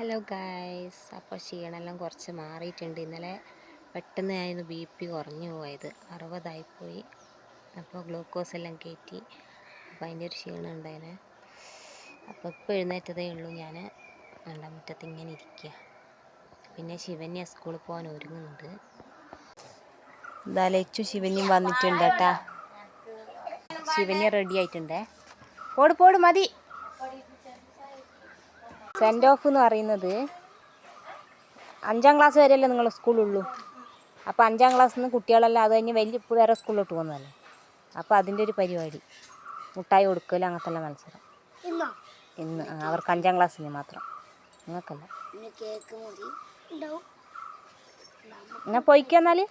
Hello guys, അപ്പോൾ ക്ഷീണമെല്ലാം കുറച്ച് മാറിയിട്ടുണ്ട്. ഇന്നലെ പെട്ടെന്ന് ആയിരുന്നു BP കുറഞ്ഞു പോയത്, 60 അപ്പോൾ ഗ്ലൂക്കോസ് എല്ലാം കയറ്റി. അപ്പോൾ അതിൻ്റെ ഒരു ക്ഷീണം ഉണ്ടായിന്. അപ്പോൾ ഇപ്പോൾ എഴുന്നേറ്റതേ ഉള്ളൂ. ഞാൻ രണ്ടാം മുറ്റത്ത് ഇങ്ങനെ ഇരിക്കുക. പിന്നെ ശിവന്യ സ്കൂളിൽ പോകാൻ ഒരുങ്ങുന്നുണ്ട്. ലച്ചു ശിവന്യം വന്നിട്ടുണ്ട് കേട്ടാ. ശിവന്യ റെഡി ആയിട്ടുണ്ടേ. പോട് മതി. സെൻഡ് ഓഫ് എന്ന് പറയുന്നത് 5ാം ക്ലാസ് വരെയല്ലേ നിങ്ങൾ സ്കൂളുള്ളൂ. അപ്പോൾ 5ാം ക്ലാസ്സിൽ നിന്ന് കുട്ടികളെല്ലാം അത് കഴിഞ്ഞ് വലിയ വേറെ സ്കൂളിലോട്ട് പോകുന്നതല്ലേ. അപ്പോൾ അതിൻ്റെ ഒരു പരിപാടി, മുട്ടായി കൊടുക്കൽ, അങ്ങനത്തെ എല്ലാം മത്സരം ഇന്ന്. അവർക്ക് 5ാം ക്ലാസ്സിന് മാത്രം, നിങ്ങൾക്കല്ല. എന്നാൽ പോയിക്കെന്നാൽ